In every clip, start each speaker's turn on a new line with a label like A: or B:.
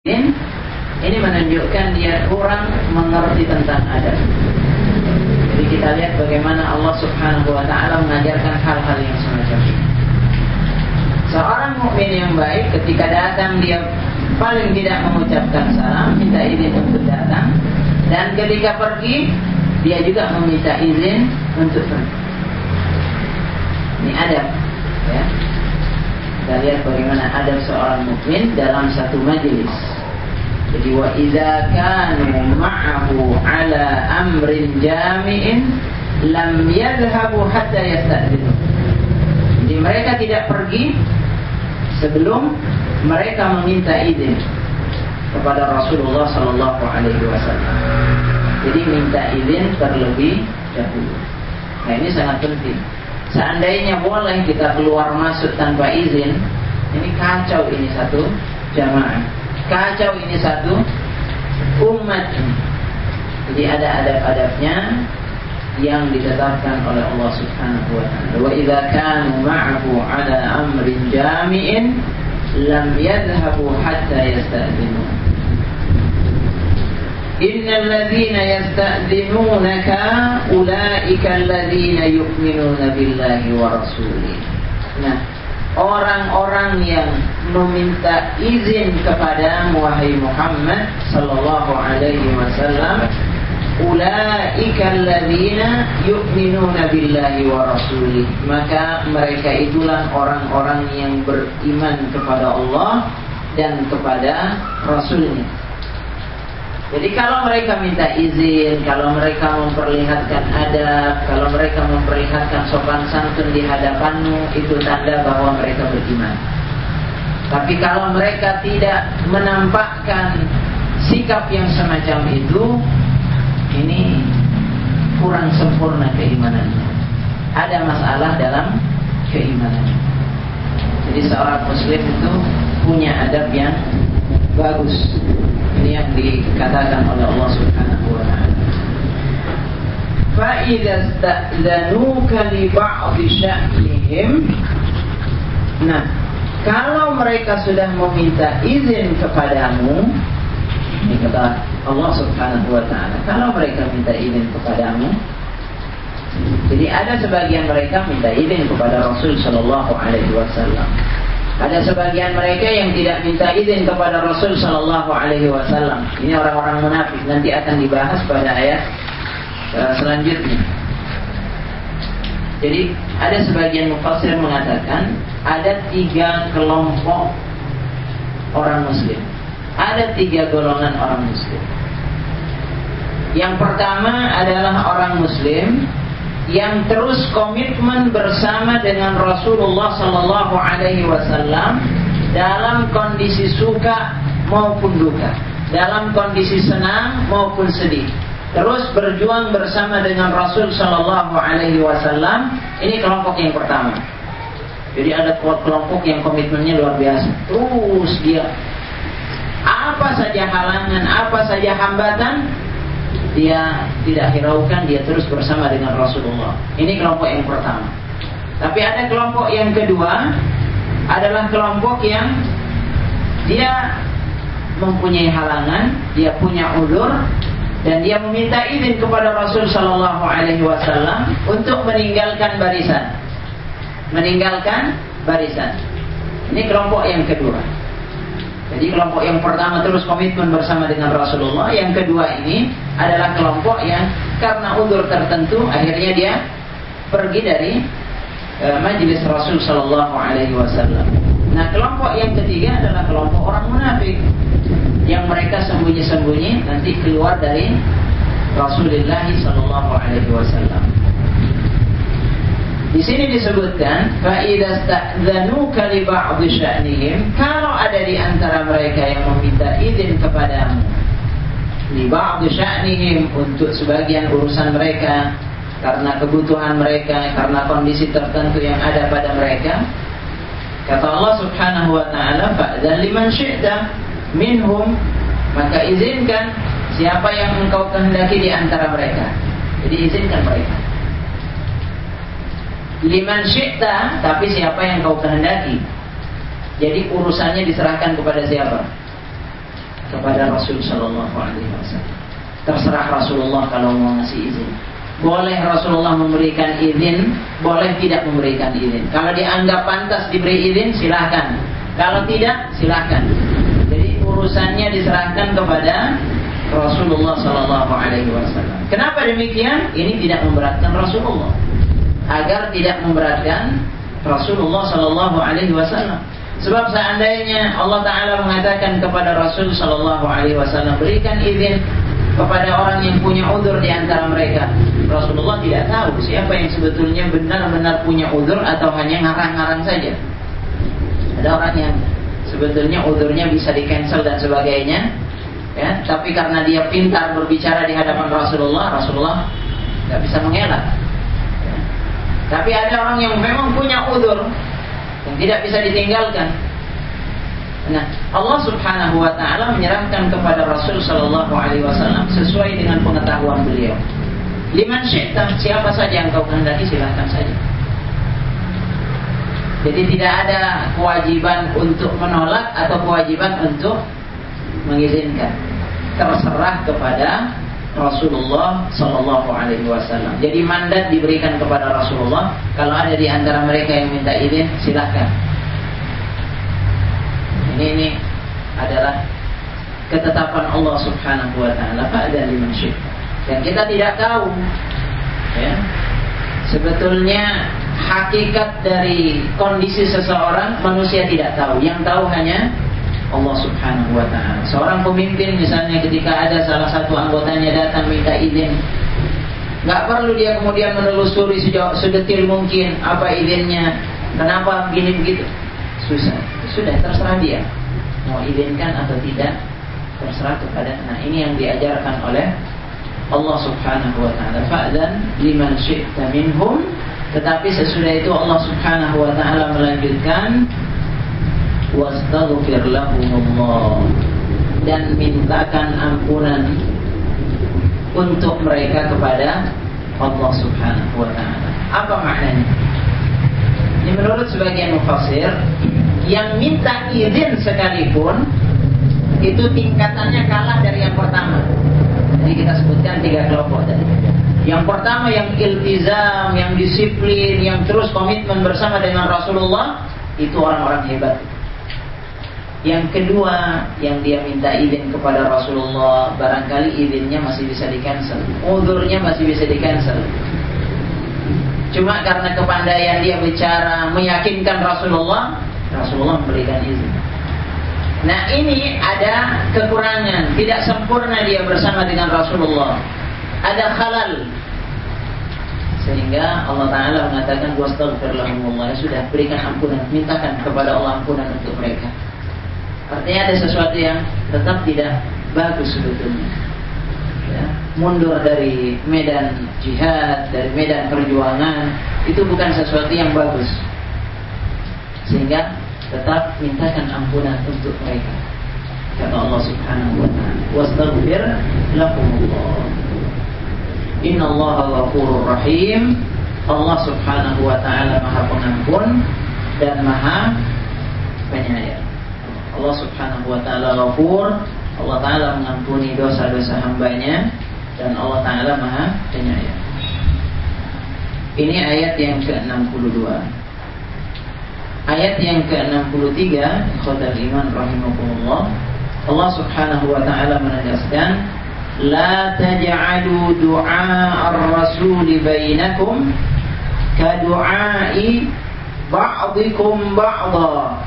A: Ini menunjukkan dia kurang mengerti tentang adab. Jadi kita lihat bagaimana Allah Subhanahu wa ta'ala mengajarkan hal-hal yang semacam ini. Seorang mukmin yang baik ketika datang dia paling tidak mengucapkan salam, minta izin untuk datang, dan ketika pergi dia juga meminta izin untuk pergi. Ini adab, ya. Kita lihat bagaimana adab seorang mukmin dalam satu majelis. Jadi wa idza kanu ma'ahu ala amrin jami'in lam yadhhabu hatta yasta'dinu. Jadi mereka tidak pergi sebelum mereka meminta izin kepada Rasulullah sallallahu alaihi wasallam. Jadi minta izin terlebih dahulu. Nah, ini sangat penting. Seandainya boleh kita keluar masuk tanpa izin, ini kacau ini satu jamaah. Kacau ini satu umat. Jadi ada adab-adabnya yang ditetapkan oleh Allah Subhanahu wa ta'ala. Wa idza kanu ma'ahu 'ala amrin jami'in lam yadhhabu hatta yasta'dinu. Innal ladzina yasta'dinunaka ulaika alladzina yu'minuna billahi wa rasulih. Nah, orang-orang yang meminta izin kepada wahai Muhammad sallallahu alaihi wasallam, ulaika alladzina yu'minuna billahi wa rasulih, maka mereka itulah orang-orang yang beriman kepada Allah dan kepada Rasulnya. Jadi kalau mereka minta izin, kalau mereka memperlihatkan adab, kalau mereka memperlihatkan sopan santun di hadapanmu, itu tanda bahwa mereka beriman. Tapi kalau mereka tidak menampakkan sikap yang semacam itu, ini kurang sempurna keimanannya. Ada masalah dalam keimanannya. Jadi seorang muslim itu punya adab yang bagus. Ini yang dikatakan oleh Allah Subhanahu wa ta'ala. Fa idza sta'dzanuka li ba'dhi sya'nihim. Nah, kalau mereka sudah meminta izin kepadamu, ini kata Allah Subhanahu wa ta'ala, kalau mereka minta izin kepadamu, jadi ada sebagian mereka minta izin kepada Rasul sallallahu alaihi wasallam. Ada sebagian mereka yang tidak minta izin kepada Rasul sallallahu alaihi wasallam. Ini orang-orang munafik, nanti akan dibahas pada ayat selanjutnya. Jadi ada sebagian mufassir mengatakan ada 3 kelompok orang muslim. Ada 3 golongan orang muslim. Yang pertama adalah orang muslim yang terus komitmen bersama dengan Rasulullah sallallahu alaihi wasallam dalam kondisi suka maupun duka, dalam kondisi senang maupun sedih. Terus berjuang bersama dengan Rasul sallallahu alaihi wasallam. Ini kelompok yang pertama. Jadi ada kelompok yang komitmennya luar biasa. Terus dia apa saja halangan, apa saja hambatan, dia tidak hiraukan, dia terus bersama dengan Rasulullah. Ini kelompok yang pertama. Tapi ada kelompok yang kedua, adalah kelompok yang dia mempunyai halangan, dia punya udzur, dan dia meminta izin kepada Rasul sallallahu alaihi wasallam untuk meninggalkan barisan. Meninggalkan barisan. Ini kelompok yang kedua. Jadi kelompok yang pertama terus komitmen bersama dengan Rasulullah. Yang kedua ini adalah kelompok yang karena udzur tertentu akhirnya dia pergi dari majelis Rasul sallallahu alaihi wasallam. Nah, kelompok yang ketiga adalah kelompok orang munafik yang mereka sembunyi-sembunyi nanti keluar dari Rasulullah sallallahu alaihi wasallam. Di sini disebutkan fa idza sta'dzanuka li ba'dhi sya'nihim, kalau ada di antara mereka yang meminta izin kepadamu li ba'dhi sya'nihim, untuk sebagian urusan mereka, karena kebutuhan mereka, karena kondisi tertentu yang ada pada mereka, kata Allah Subhanahu wa ta'ala fa'dzan liman syi'ta minhum, maka izinkan siapa yang engkau kehendaki di antara mereka. Jadi izinkan mereka. Liman syi'ta, tapi siapa yang kau kehendaki. Jadi urusannya diserahkan kepada siapa? kepada Rasul Shallallahu Alaihi Wasallam. Terserah Rasulullah kalau mau ngasih izin. Boleh Rasulullah memberikan izin, boleh tidak memberikan izin. Kalau dianggap pantas diberi izin, silahkan. Kalau tidak, silahkan. Jadi urusannya diserahkan kepada Rasulullah Shallallahu Alaihi Wasallam. Kenapa demikian? Ini tidak memberatkan Rasulullah. Agar tidak memberatkan Rasulullah Shallallahu Alaihi Wasallam. Sebab seandainya Allah Taala mengatakan kepada Rasul Shallallahu Alaihi Wasallam, berikan izin kepada orang yang punya udzur di antara mereka. Rasulullah tidak tahu siapa yang sebetulnya benar-benar punya udzur atau hanya ngarang-ngarang saja. Ada orang yang sebetulnya udzurnya bisa di-cancel dan sebagainya, ya, tapi karena dia pintar berbicara di hadapan Rasulullah, Rasulullah nggak bisa mengelak. Ya. Tapi ada orang yang memang punya udzur yang tidak bisa ditinggalkan. Nah, Allah Subhanahu wa taala menyerahkan kepada Rasul sallallahu alaihi wasallam sesuai dengan pengetahuan beliau. Liman syi'ta, siapa saja yang kau kehendaki silakan saja. Jadi tidak ada kewajiban untuk menolak atau kewajiban untuk mengizinkan. Terserah kepada Rasulullah sallallahu alaihi wasallam. Jadi mandat diberikan kepada Rasulullah. Kalau ada di antara mereka yang minta izin, silakan. Ini adalah ketetapan Allah Subhanahu wa taala, fa'adhan liman syi'ta. Dan kita tidak tahu, ya, sebetulnya hakikat dari kondisi seseorang, manusia tidak tahu. Yang tahu hanya Allah Subhanahu wa ta'ala. Seorang pemimpin misalnya ketika ada salah satu anggotanya datang minta izin, nggak perlu dia kemudian menelusuri sedetil mungkin apa izinnya, kenapa begini begitu. Sudah terserah dia mau izinkan atau tidak, terserah kepada. Nah, ini yang diajarkan oleh Allah Subhanahu wa ta'ala, fa'dan liman syi'ta minhum. Tetapi sesudah itu Allah Subhanahu wa ta'ala melanjutkan, wastaghfir lahumullah, dan mintakan ampunan untuk mereka kepada Allah Subhanahu wa ta'ala. Apa maknanya? Ini menurut sebagian mufassir, yang minta izin sekalipun itu tingkatannya kalah dari yang pertama. Jadi kita sebutkan 3 kelompok tadi. Yang pertama yang iltizam, yang disiplin, yang terus komitmen bersama dengan Rasulullah, itu orang-orang hebat. Yang kedua, yang dia minta izin kepada Rasulullah, barangkali izinnya masih bisa di-cancel, udzurnya masih bisa di-cancel. Cuma karena kepandaian dia bicara meyakinkan Rasulullah, Rasulullah memberikan izin. Nah, ini ada kekurangan, tidak sempurna dia bersama dengan Rasulullah. Ada khalal. Sehingga Allah Ta'ala mengatakan, wastaghfir lahumullah, sudah, berikan ampunan, mintakan kepada Allah ampunan untuk mereka. Artinya ada sesuatu yang tetap tidak bagus sebetulnya, ya, mundur dari medan jihad, dari medan perjuangan, itu bukan sesuatu yang bagus. Sehingga tetap mintakan ampunan untuk mereka. Kata Allah Subhanahu wa ta'ala, wastaghfir lahumullah, innallaha ghafurur rahim. Allah Subhanahu wa ta'ala Maha Pengampun dan Maha Penyayang. Allah Subhanahu wa ta'ala Ghafur, Allah Ta'ala mengampuni dosa-dosa hambanya, dan Allah Ta'ala Maha Penyayang. Ini ayat yang ke-62. Ayat yang ke-63, ikhwatal iman rahimakumullah, Allah Subhanahu wa ta'ala menegaskan, la taj'alu du'a ar-rasul bainakum ka du'ai ba'dikum ba'dha.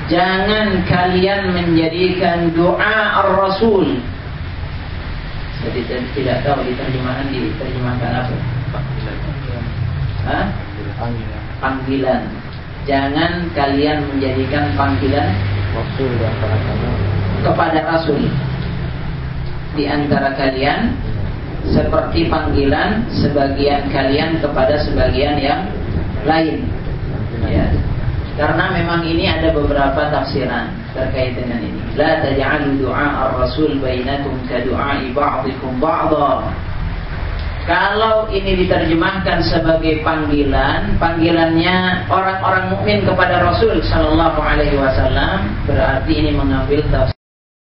A: Jangan kalian menjadikan doa ar-rasul. Jadi tidak tahu diterjemahkan apa? Hah? Panggilan. Jangan kalian menjadikan panggilan Rasul kepada Rasul di antara kalian seperti panggilan sebagian kalian kepada sebagian yang lain. Ya. Karena memang ini ada beberapa tafsiran terkait dengan ini. La taj'alu du'a ar-rasul bainakum ka du'ai ba'dikum ba'dha. Kalau ini diterjemahkan sebagai panggilan, panggilannya orang-orang mukmin kepada Rasul sallallahu alaihi wasallam, berarti ini mengambil tafsir